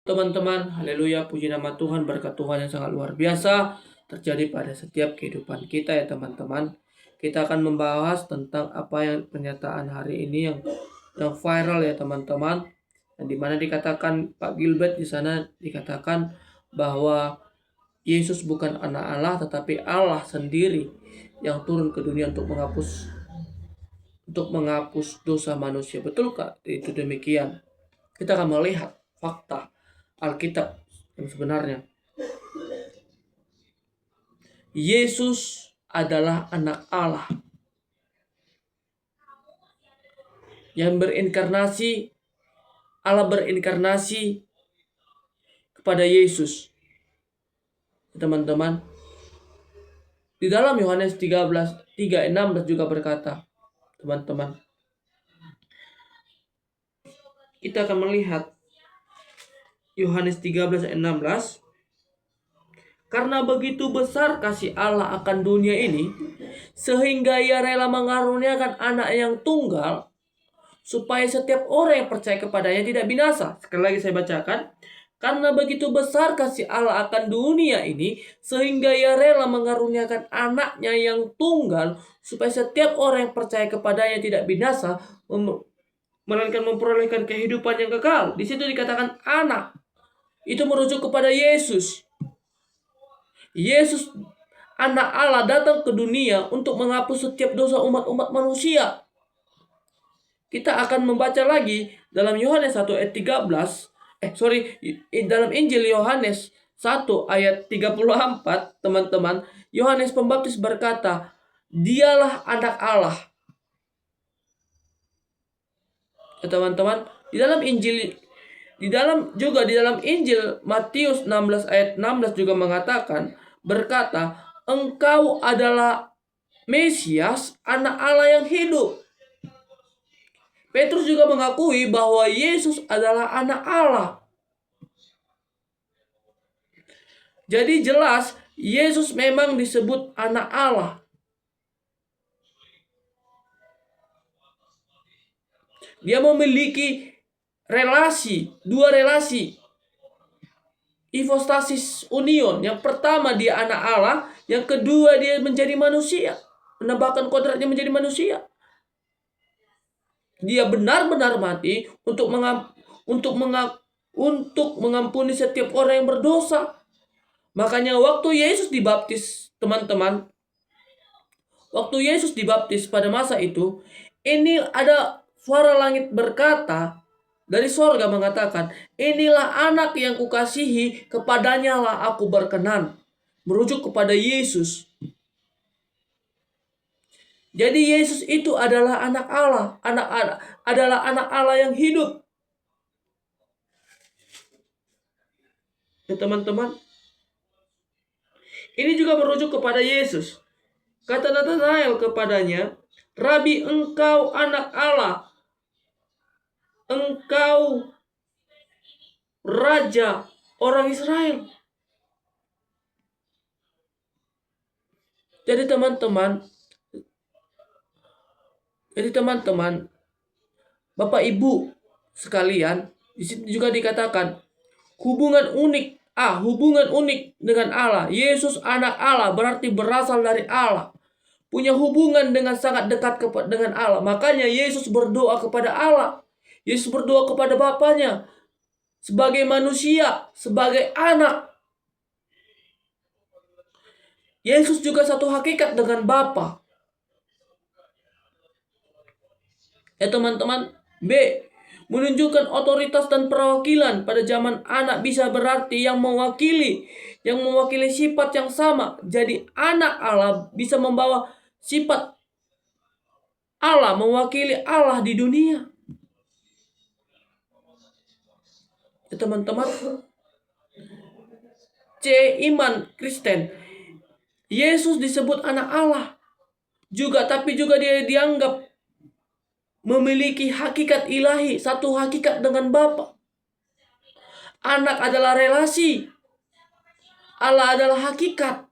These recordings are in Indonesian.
Teman-teman, haleluya, puji nama Tuhan, berkat Tuhan yang sangat luar biasa terjadi pada setiap kehidupan kita ya teman-teman. Kita akan membahas tentang apa yang pernyataan hari ini yang viral ya teman-teman. Dan dimana dikatakan Pak Gilbert di sana dikatakan bahwa Yesus bukan anak Allah tetapi Allah sendiri yang turun ke dunia untuk menghapus dosa manusia. Betulkah itu demikian? Kita akan melihat fakta Alkitab yang sebenarnya. Yesus adalah anak Allah yang berinkarnasi. Allah berinkarnasi kepada Yesus. Teman-teman, di dalam Yohanes 13:16 juga berkata, teman-teman, kita akan melihat Yohanes 13:16. Karena begitu besar kasih Allah akan dunia ini, sehingga ia rela mengaruniakan anak yang tunggal, supaya setiap orang yang percaya kepadanya tidak binasa. Sekali lagi saya bacakan. Karena begitu besar kasih Allah akan dunia ini, sehingga ia rela mengaruniakan anaknya yang tunggal, supaya setiap orang yang percaya kepadanya tidak binasa, melainkan memperolehkan kehidupan yang kekal. Di situ dikatakan anak. Itu merujuk kepada Yesus. Yesus anak Allah datang ke dunia untuk menghapus setiap dosa umat-umat manusia. Kita akan membaca lagi dalam Yohanes 1 ayat 13. Dalam Injil Yohanes 1 ayat 34, teman-teman, Yohanes Pembaptis berkata, "Dialah anak Allah." Ya, teman-teman, di dalam Injil Matius 16 ayat 16 juga mengatakan, berkata, "Engkau adalah Mesias, anak Allah yang hidup." Petrus juga mengakui bahwa Yesus adalah anak Allah. Jadi jelas Yesus memang disebut anak Allah. Dia memiliki dua relasi. Hipostasis union. Yang pertama dia anak Allah, yang kedua dia menjadi manusia, menambahkan kodratnya menjadi manusia. Dia benar-benar mati untuk mengampuni setiap orang yang berdosa. Makanya waktu Yesus dibaptis, teman-teman, waktu Yesus dibaptis pada masa itu, ini ada suara langit berkata dari sorga mengatakan, "Inilah anak yang kukasihi, kepadanya lah aku berkenan." Merujuk kepada Yesus. Jadi Yesus itu adalah anak Allah, adalah anak Allah yang hidup. Ya teman-teman, ini juga merujuk kepada Yesus. Kata Nathanael kepadanya, "Rabi, engkau anak Allah, engkau raja orang Israel." Jadi teman-teman, Bapak Ibu sekalian, di sini juga dikatakan hubungan unik dengan Allah. Yesus anak Allah berarti berasal dari Allah. Punya hubungan dengan sangat dekat dengan Allah. Makanya Yesus berdoa kepada Allah. Yesus berdoa kepada Bapanya. Sebagai manusia, sebagai anak. Yesus juga satu hakikat dengan Bapa. Ya teman-teman, B. Menunjukkan otoritas dan perwakilan. Pada zaman anak bisa berarti yang mewakili sifat yang sama. Jadi anak Allah bisa membawa sifat Allah, mewakili Allah di dunia. Ya teman-teman, C. Iman Kristen. Yesus disebut anak Allah juga, tapi juga dia dianggap memiliki hakikat ilahi, satu hakikat dengan Bapa. Anak adalah relasi, Allah adalah hakikat.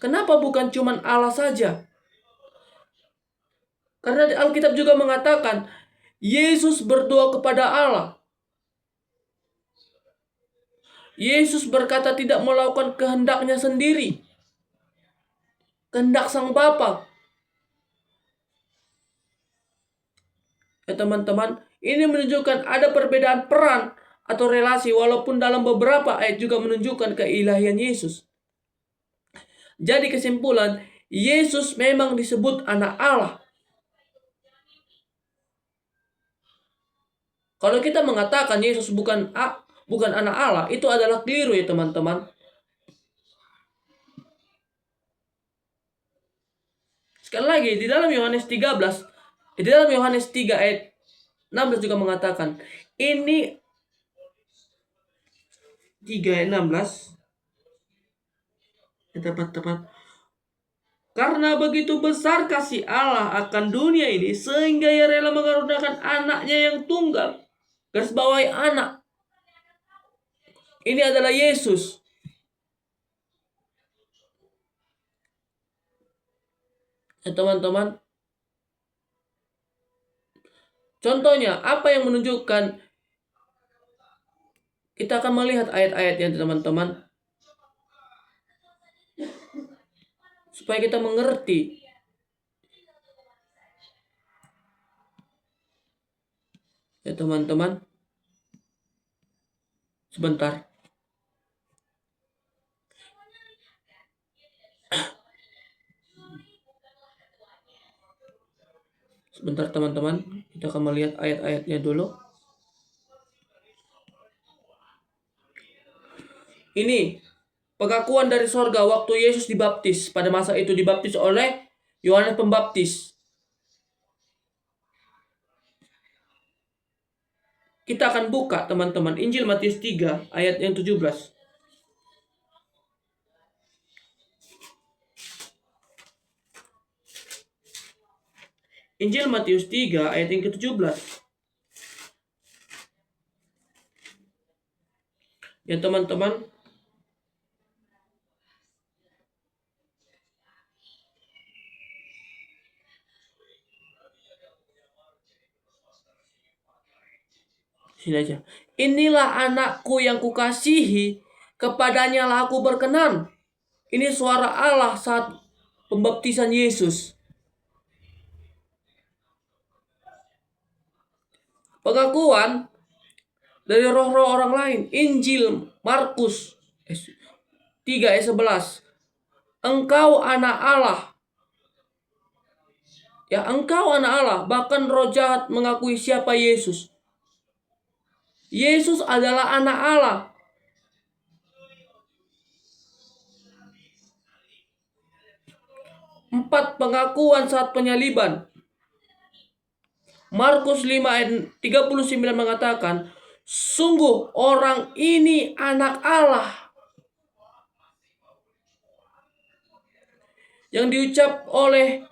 Kenapa bukan cuma Allah saja? Karena Alkitab juga mengatakan Yesus berdoa kepada Allah. Yesus berkata tidak melakukan kehendaknya sendiri, kehendak Sang Bapa. Ya teman-teman, ini menunjukkan ada perbedaan peran atau relasi, walaupun dalam beberapa ayat juga menunjukkan keilahian Yesus. Jadi kesimpulan, Yesus memang disebut anak Allah. Kalau kita mengatakan Yesus bukan anak Allah, itu adalah keliru ya teman-teman. Sekali lagi, di dalam Yohanes 3 ayat 16 juga mengatakan, ini 3 ayat 16, tepat. Karena begitu besar kasih Allah akan dunia ini, sehingga Ia rela mengaruniakan anaknya yang tunggal. Garis bawahi anak. Ini adalah Yesus. Ya teman-teman. Contohnya, apa yang menunjukkan? Kita akan melihat ayat-ayatnya teman-teman, supaya kita mengerti. Ya teman-teman. Sebentar. Sebentar teman-teman, kita akan melihat ayat-ayatnya dulu. Ini pengakuan dari sorga waktu Yesus dibaptis. Pada masa itu dibaptis oleh Yohanes Pembaptis. Kita akan buka teman-teman Injil Matius 3 ayat yang 17. Injil Matius 3 ayat yang ke-17. Ya teman-teman. Sini aja. Inilah anakku yang kukasihi, kepadanya lah aku berkenan. Ini suara Allah saat pembaptisan Yesus. Pengakuan dari roh-roh orang lain. Injil Markus 3 ayat 11. Engkau anak Allah. Ya, engkau anak Allah. Bahkan roh jahat mengakui siapa Yesus. Yesus adalah anak Allah. Empat pengakuan saat penyaliban. Markus 5 ayat 39 mengatakan, sungguh orang ini anak Allah. Yang diucap oleh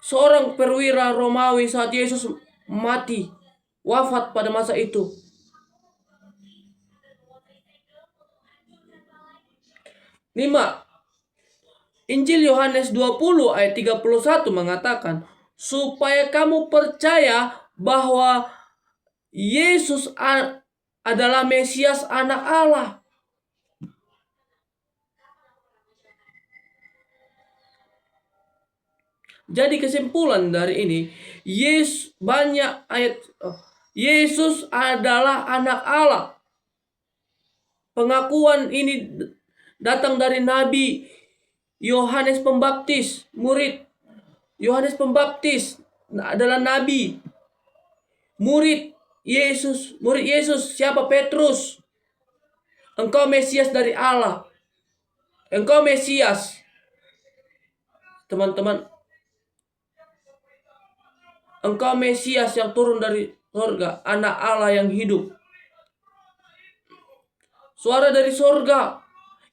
seorang perwira Romawi saat Yesus mati, wafat pada masa itu. Lima, Injil Yohanes 20 ayat 31 mengatakan, supaya kamu percaya bahwa Yesus adalah Mesias anak Allah. Jadi kesimpulan dari ini, Yesus adalah anak Allah. Pengakuan ini datang dari Nabi Yohanes Pembaptis, murid Yohanes Pembaptis adalah nabi. Murid Yesus siapa? Petrus. Engkau Mesias dari Allah. Engkau Mesias. Teman-teman, engkau Mesias yang turun dari surga, anak Allah yang hidup. Suara dari surga,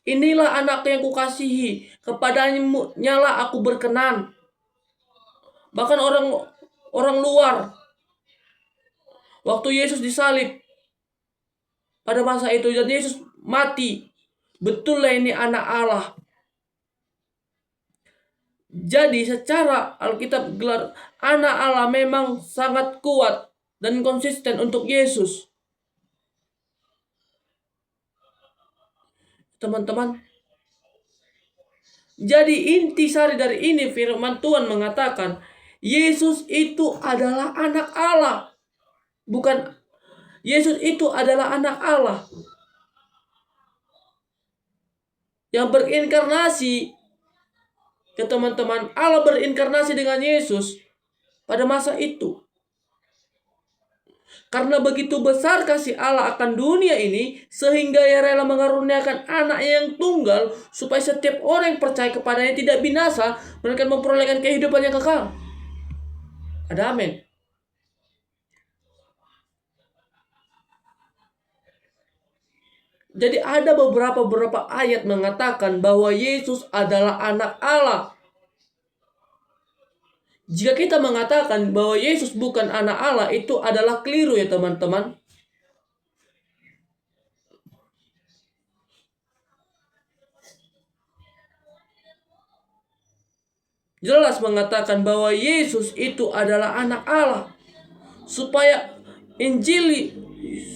inilah anak yang kukasihi, kepadanya lah aku berkenan. Bahkan orang luar, waktu Yesus disalib pada masa itu dan Yesus mati, betullah ini anak Allah. Jadi secara Alkitab gelar anak Allah memang sangat kuat dan konsisten untuk Yesus. Teman-teman, jadi intisari dari ini firman Tuhan mengatakan Yesus itu adalah anak Allah. Bukan, Yesus itu adalah anak Allah yang berinkarnasi. Ya teman-teman, Allah berinkarnasi dengan Yesus pada masa itu. Karena begitu besar kasih Allah akan dunia ini, sehingga Ia rela mengaruniakan anak yang tunggal, supaya setiap orang yang percaya kepadanya tidak binasa, melainkan memperolehkan kehidupan yang kekal. Ada amin. Jadi ada beberapa ayat mengatakan bahwa Yesus adalah anak Allah. Jika kita mengatakan bahwa Yesus bukan anak Allah, itu adalah keliru ya teman-teman. Jelas mengatakan bahwa Yesus itu adalah anak Allah. Supaya Injil,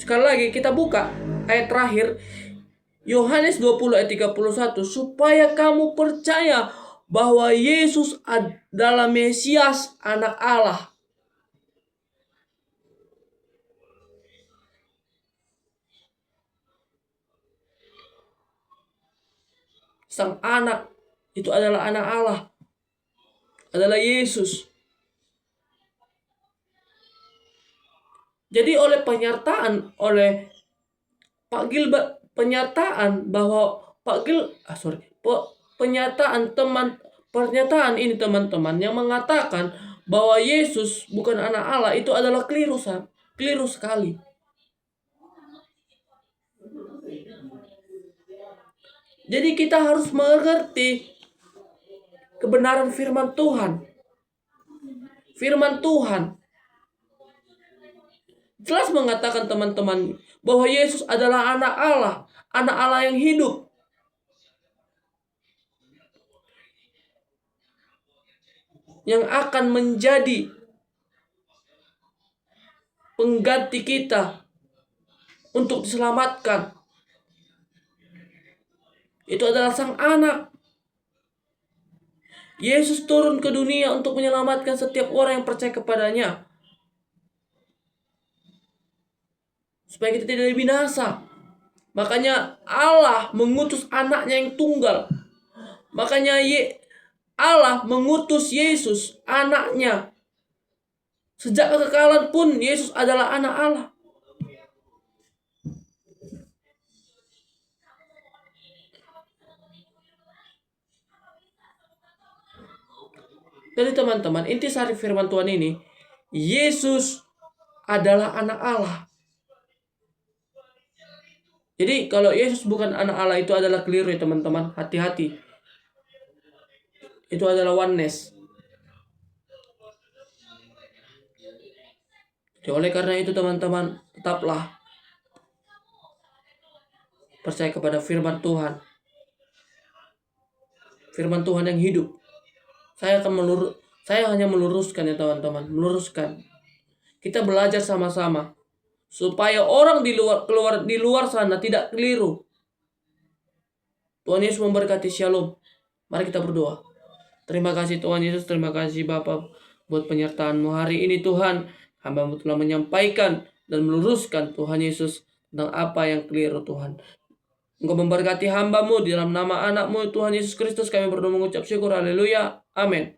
sekali lagi kita buka ayat terakhir, Yohanes 20 ayat 31, supaya kamu percaya bahwa Yesus adalah Mesias, anak Allah. Sang anak itu adalah anak Allah, adalah Yesus. Jadi oleh penyertaan oleh Pak Gilbert, pernyataan ini teman-teman yang mengatakan bahwa Yesus bukan anak Allah, itu adalah keliru sekali. Jadi kita harus mengerti kebenaran firman Tuhan. Firman Tuhan jelas mengatakan teman-teman bahwa Yesus adalah anak Allah yang hidup. Yang akan menjadi pengganti kita untuk diselamatkan. Itu adalah sang anak. Yesus turun ke dunia untuk menyelamatkan setiap orang yang percaya kepadanya, supaya kita tidak binasa. Makanya Allah mengutus anaknya yang tunggal. Makanya Allah mengutus Yesus, anaknya. Sejak kekekalan pun Yesus adalah anak Allah. Jadi teman-teman, intisari firman Tuhan ini, Yesus adalah anak Allah. Jadi kalau Yesus bukan anak Allah, itu adalah keliru ya teman-teman. Hati-hati. Itu adalah oneness. Jadi oleh karena itu teman-teman, tetaplah percaya kepada firman Tuhan. Firman Tuhan yang hidup. Saya hanya meluruskan ya teman-teman, meluruskan. Kita belajar sama-sama supaya orang di luar sana tidak keliru. Tuhan Yesus memberkati. Shalom. Mari kita berdoa. Terima kasih Tuhan Yesus, terima kasih Bapa buat penyertaan-Mu hari ini Tuhan. Hamba-Mu telah menyampaikan dan meluruskan Tuhan Yesus tentang apa yang keliru Tuhan. Engkau memberkati hamba-Mu di dalam nama anak-Mu Tuhan Yesus Kristus, kami berdoa mengucap syukur. Haleluya. Amin.